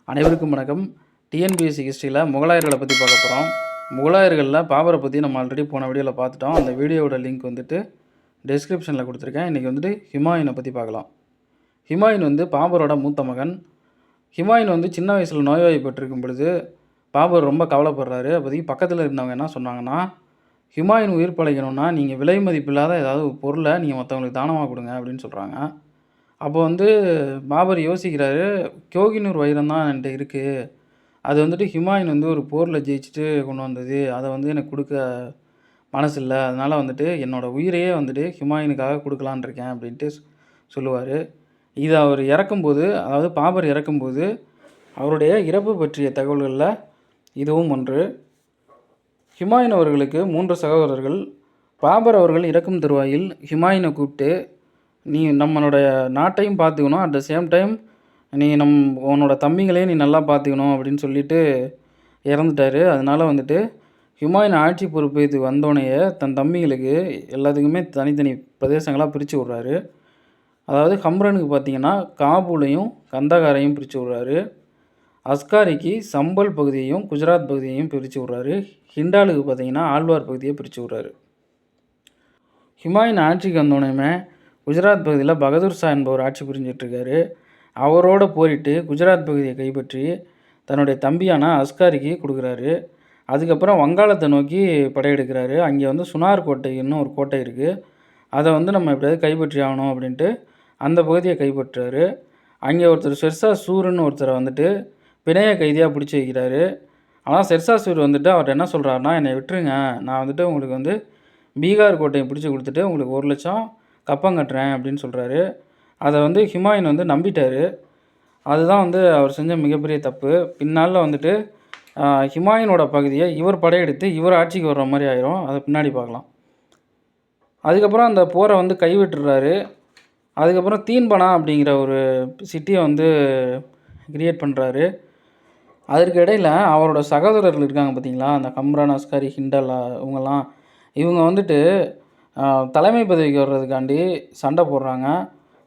அனைவருக்கும் வணக்கம். டிஎன்பிஎஸ்சி ஹிஸ்ட்ரியில் முகலாயர்களை பற்றி பார்க்க போகிறோம். முகலாயர்களில் பாபரை பற்றி நம்ம ஆல்ரெடி போன வீடியோவில் பார்த்துட்டோம். அந்த வீடியோவோட லிங்க் வந்துட்டு டிஸ்கிரிப்ஷனில் கொடுத்துருக்கேன். இன்றைக்கி வந்துட்டு ஹுமாயூனை பற்றி பார்க்கலாம். ஹுமாயூன் வந்து பாபரோட மூத்த மகன். ஹுமாயூன் வந்து சின்ன வயசில் நோய்வாய்ப்பட்டிருக்கும் பொழுது பாபர் ரொம்ப கவலைப்படுறாரு. அப்போதைக்கு பக்கத்தில் இருந்தவங்க என்ன சொன்னாங்கன்னா, ஹுமாயூன் உயிர் பழைக்கணும்னா நீங்கள் விலை மதிப்பில்லாத ஏதாவது ஒரு பொருளை நீங்கள் மற்றவங்களுக்கு தானமாக கொடுங்க அப்படின்னு சொல்கிறாங்க. அப்போ வந்து பாபர் யோசிக்கிறாரு, கோகினூர் வைரம் தான் என்கிட்ட இருக்குது. அது வந்துட்டு ஹுமாயூன் வந்து ஒரு போரில் ஜெயிச்சுட்டு கொண்டு வந்தது. அதை வந்து எனக்கு கொடுக்க மனசு இல்லை. அதனால் வந்துட்டு என்னோடய உயிரையே வந்துட்டு ஹுமாயூனுக்காக கொடுக்கலான்னு இருக்கேன் அப்படின்ட்டு சொல்லுவார். இது அவர் இறக்கும்போது, அதாவது பாபர் இறக்கும்போது அவருடைய இறப்பு பற்றிய தகவல்களில் இதுவும் ஒன்று. ஹுமாயூன் அவர்களுக்கு 3 சகோதரர்கள். பாபர் அவர்கள் இறக்கும் தருவாயில் ஹுமாயூனை கூப்பிட்டு, நீ நம்மளுடைய நாட்டையும் பார்த்துக்கணும், அட் த சேம் டைம் நீ உன்னோட தம்பிங்களையும் நீ நல்லா பார்த்துக்கணும் அப்படின்னு சொல்லிட்டு இறந்துட்டார். அதனால் வந்துட்டு ஹுமாயூன் ஆட்சி பொறுப்பேற்று வந்தோடனேயே தன் தம்பிங்களுக்கு எல்லாத்துக்குமே தனித்தனி பிரதேசங்களாக பிரித்து விட்றாரு. அதாவது ஹம்ரனுக்கு பார்த்திங்கன்னா காபூலையும் கந்தகாரையும் பிரித்து விட்றாரு. அஸ்காரிக்கு சம்பல் பகுதியையும் குஜராத் பகுதியையும் பிரித்து விட்றாரு. ஹிண்டாலுக்கு பார்த்திங்கன்னா ஆழ்வார் பகுதியை பிரித்து விட்றாரு. ஹுமாயூன் ஆட்சிக்கு வந்தோடனே குஜராத் பகுதியில் பகதூர் ஷா என்பவர் ஆட்சி புரிஞ்சிட்ருக்காரு. அவரோட போரிட்டு குஜராத் பகுதியை கைப்பற்றி தன்னுடைய தம்பியான அஸ்காரிக்கு கொடுக்குறாரு. அதுக்கப்புறம் வங்காளத்தை நோக்கி படையெடுக்கிறாரு. அங்கே வந்து சுனார் கோட்டைன்னு ஒரு கோட்டை இருக்குது. அதை வந்து நம்ம எப்படியாவது கைப்பற்றி ஆகணும் அப்படின்ட்டு அந்த பகுதியை கைப்பற்றுறாரு. அங்கே ஒருத்தர் ஷெர்ஷா சூருன்னு ஒருத்தரை வந்துட்டு பிணைய கைதியாக பிடிச்சி வைக்கிறாரு. ஆனால் ஷெர்ஷா சூர் வந்துட்டு அவர் என்ன சொல்கிறாருன்னா, என்னை விட்டுருங்க, நான் வந்துட்டு உங்களுக்கு வந்து பீகார் கோட்டையை பிடிச்சி கொடுத்துட்டு உங்களுக்கு 1 லட்சம் கப்பம் கட்டுறேன் அப்படின்னு சொல்கிறாரு. அதை வந்து ஹுமாயூன் வந்து நம்பிட்டார். அதுதான் வந்து அவர் செஞ்ச மிகப்பெரிய தப்பு. பின்னால் வந்துட்டு ஹுமாயூனோட பகுதியை இவர் படையெடுத்து இவர் ஆட்சிக்கு வர்ற மாதிரி ஆயிரும். அதை பின்னாடி பார்க்கலாம். அதுக்கப்புறம் அந்த போரை வந்து கைவிட்டுறாரு. அதுக்கப்புறம் தீன்பனா அப்படிங்கிற ஒரு சிட்டியை வந்து கிரியேட் பண்ணுறாரு. அதற்கு இடையில் அவரோட சகோதரர்கள் இருக்காங்க பார்த்திங்களா, அந்த கம்ரான், அஸ்காரி, ஹிண்டல் இவங்க வந்துட்டு தலைமை பதவிக்கு வர்றதுக்காண்டி சண்டை போடுறாங்க.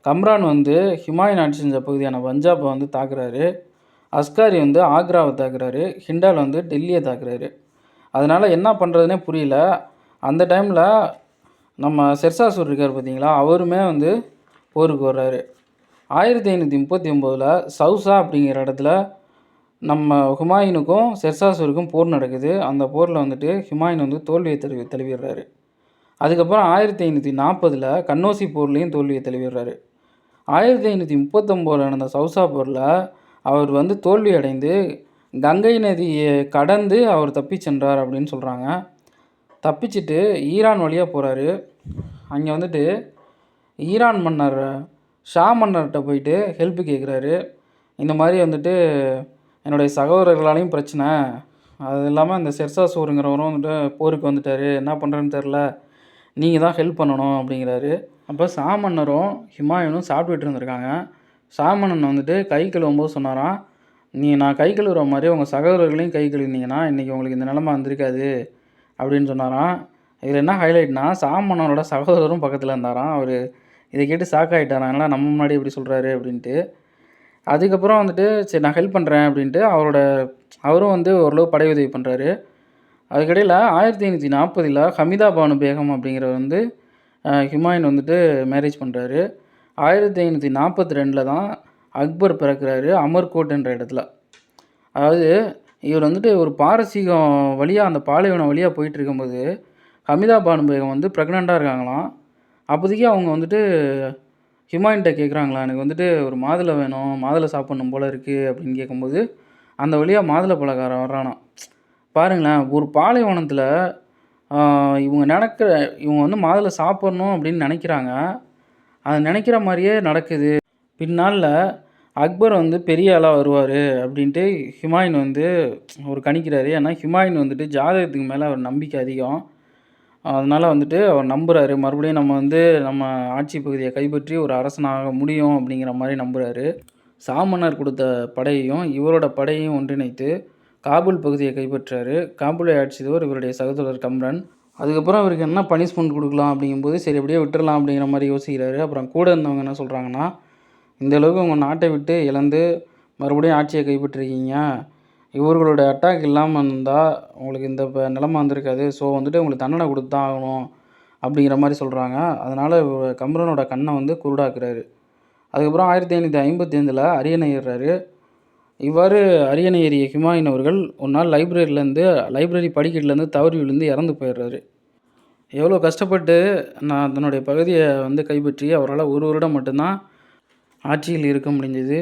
கம்ரான் வந்து ஹுமாயூன் ஆட்சி செஞ்ச பகுதியான பஞ்சாபை வந்து தாக்குறாரு. அஸ்காரி வந்து ஆக்ராவை தாக்குறாரு. ஹிண்டால் வந்து டெல்லியை தாக்குறாரு. அதனால் என்ன பண்ணுறதுனே புரியல. அந்த டைமில் நம்ம ஷெர்ஷா சூர் இருக்கார் பார்த்திங்களா, அவருமே வந்து போருக்கு வர்றாரு. 1539 சவுசா அப்படிங்கிற இடத்துல நம்ம ஹுமாயூனுக்கும் ஷெர்ஷா சூருக்கும் போர் நடக்குது. அந்த போரில் வந்துட்டு ஹுமாயூன் வந்து தோல்வியை தழுவிடுறாரு. அதுக்கப்புறம் 1540 கன்னோசி போர்லேயும் தோல்வியை தழுவிடுறாரு. 1539 நடந்த சவுசா போரில் அவர் வந்து தோல்வி அடைந்து கங்கை நதியை கடந்து அவர் தப்பி சென்றார் அப்படின்னு சொல்கிறாங்க. தப்பிச்சுட்டு ஈரான் வழியாக போகிறாரு. அங்கே வந்துட்டு ஈரான் மன்னர் ஷா மன்னர்கிட்ட போயிட்டு ஹெல்ப் கேட்குறாரு. இந்த மாதிரி வந்துட்டு என்னுடைய சகோதரர்களாலையும் பிரச்சனை, அது இல்லாமல் இந்த ஷெர்ஷா சூருங்கிறவரும் வந்துட்டு போருக்கு வந்துட்டார், என்ன பண்ணுறேன்னு தெரில, நீங்கள் தான் ஹெல்ப் பண்ணணும் அப்படிங்கிறாரு. அப்போ ஷா மன்னரும் ஹுமாயூனும் சாப்பிட்டுட்டு இருந்திருக்காங்க. ஷா மன்னன் வந்துட்டு கை கழுவும்போது சொன்னாராம், நான் கை கழுவுற மாதிரி உங்கள் சகோதரர்களையும் கை கழுவினீங்கன்னா இன்றைக்கி உங்களுக்கு இந்த நிலமை வந்திருக்காது அப்படின்னு சொன்னாராம். இதில் என்ன ஹைலைட்னா, ஷா மன்னனோட சகோதரரும் பக்கத்தில் இருந்தாராம். அவர் இதை கேட்டு ஷாக் ஆகிட்டாராம், அதனால் நம்ம முன்னாடி எப்படி சொல்கிறாரு அப்படின்ட்டு. அதுக்கப்புறம் வந்துட்டு சரி நான் ஹெல்ப் பண்ணுறேன் அப்படின்ட்டு அவரும் வந்து ஓரளவு படை உதவி பண்ணுறாரு. அதுக்கிடையில் 1540 ஹமிதா பானு பேகம் அப்படிங்கிறவர் வந்து ஹுமாயூன் வந்துட்டு மேரேஜ் பண்ணுறாரு. 1542 தான் அக்பர் பிறக்கிறாரு அமர்கோட் என்ற இடத்துல. அதாவது இவர் வந்துட்டு ஒரு பாரசீகம் வழியாக அந்த பாலைவனம் வழியாக போயிட்டு இருக்கும்போது ஹமிதா பானு பேகம் வந்து ப்ரெக்னெண்ட்டாக இருக்காங்களாம். அப்போதைக்கு அவங்க வந்துட்டு ஹுமாயூன்கிட்ட கேட்குறாங்களா, எனக்கு வந்துட்டு ஒரு மாதுளை வேணும், மாதுளை சாப்பிட்ணும் போல் இருக்குது அப்படின்னு கேட்கும்போது அந்த வழியாக மாதுளை பலகாரம் வர்றானாம். பாருங்களேன், ஒரு பாலைவனத்தில் இவங்க வந்து மாதுளை சாப்பிட்ணும் அப்படின்னு நினைக்கிறாங்க. அது நினைக்கிற மாதிரியே நடக்குது. பின்னால் அக்பர் வந்து பெரிய ஆளாக வருவார் அப்படின்ட்டு ஹுமாயூன் வந்து ஒரு கணிக்கிறாரு. ஏன்னா ஹுமாயூன் வந்துட்டு ஜாதகத்துக்கு மேலே அவர் நம்பிக்கை அதிகம். அதனால் வந்துட்டு அவர் நம்புகிறாரு, மறுபடியும் நம்ம ஆட்சி பகுதியை கைப்பற்றி ஒரு அரசனாக முடியும் அப்படிங்கிற மாதிரி நம்புகிறாரு. ஷா மன்னர் கொடுத்த படையையும் இவரோட படையையும் ஒன்றிணைத்து காபூல் பகுதியை கைப்பற்றாரு. காபூலை ஆட்சி செய்தவர் இவருடைய சகோதரர் கம்ரான். அதுக்கப்புறம் இவருக்கு என்ன பனிஷ்மெண்ட் கொடுக்கலாம் அப்படிங்கும்போது சரி அப்படியே விட்டுறலாம் அப்படிங்கிற மாதிரி யோசிக்கிறாரு. அப்புறம் கூட இருந்தவங்க என்ன சொல்கிறாங்கன்னா, இந்த அளவுக்கு உங்கள் நாட்டை விட்டு இழந்து மறுபடியும் ஆட்சியை கைப்பற்றிருக்கீங்க. இவர்களோட அட்டாக் இல்லாமல் இருந்தால் உங்களுக்கு இந்த நிலைமை வந்திருக்காது. ஸோ வந்துட்டு உங்களுக்கு தண்டனை கொடுத்து தான் ஆகணும் அப்படிங்கிற மாதிரி சொல்கிறாங்க. அதனால் கம்ரனோட கண்ணை வந்து குருடாக்குறாரு. அதுக்கப்புறம் 1555 அரியணை ஏறுறாரு. இவ்வாறு அரியணை ஏறிய ஹுமாயூன் அவர்கள் ஒரு நாள் லைப்ரரி படிக்கட்டிலேருந்து தவறி விழுந்து இறந்து போயிடுறாரு. எவ்வளோ கஷ்டப்பட்டு நான் தன்னுடைய பகுதியை வந்து கைப்பற்றி அவரால் ஒரு வருடம் மட்டும்தான் ஆட்சியில் இருக்க முடிஞ்சது.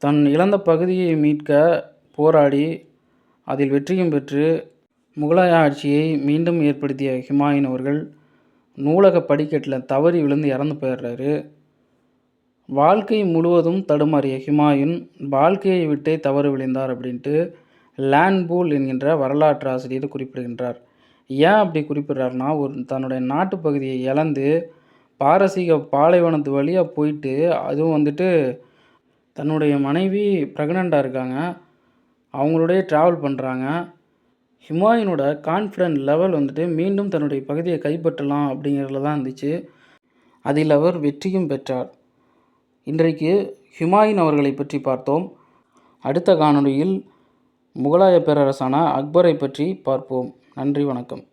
தன் இழந்த பகுதியை மீட்க போராடி அதில் வெற்றியும் பெற்று முகலாய ஆட்சியை மீண்டும் ஏற்படுத்திய ஹுமாயூன் அவர்கள் நூலக படிக்கட்டில் தவறி விழுந்து இறந்து போயிடுறாரு. வாழ்க்கை முழுவதும் தடுமாறிய ஹுமாயூன் வாழ்க்கையை விட்டே தவறு விளைந்தார் அப்படின்ட்டு லேன்பூல் என்கின்ற வரலாற்று ஆசிரியர் குறிப்பிடுகின்றார். ஏன் அப்படி குறிப்பிட்றாருன்னா, தன்னுடைய நாட்டு பகுதியை இழந்து பாரசீக பாலைவனத்து வழியாக போயிட்டு, அதுவும் வந்துட்டு தன்னுடைய மனைவி ப்ரெக்னெண்ட்டாக இருக்காங்க, அவங்களோடய ட்ராவல் பண்ணுறாங்க. ஹுமாயூனோட கான்ஃபிடென்ட் லெவல் வந்துட்டு மீண்டும் தன்னுடைய பகுதியை கைப்பற்றலாம் அப்படிங்கிறதுல தான் இருந்துச்சு. அதில் அவர் வெற்றியும் பெற்றார். இன்றைக்கு ஹுமாயூன் அவர்களை பற்றி பார்த்தோம். அடுத்த காணொளியில் முகலாய பேரரசான அக்பரை பற்றி பார்ப்போம். நன்றி, வணக்கம்.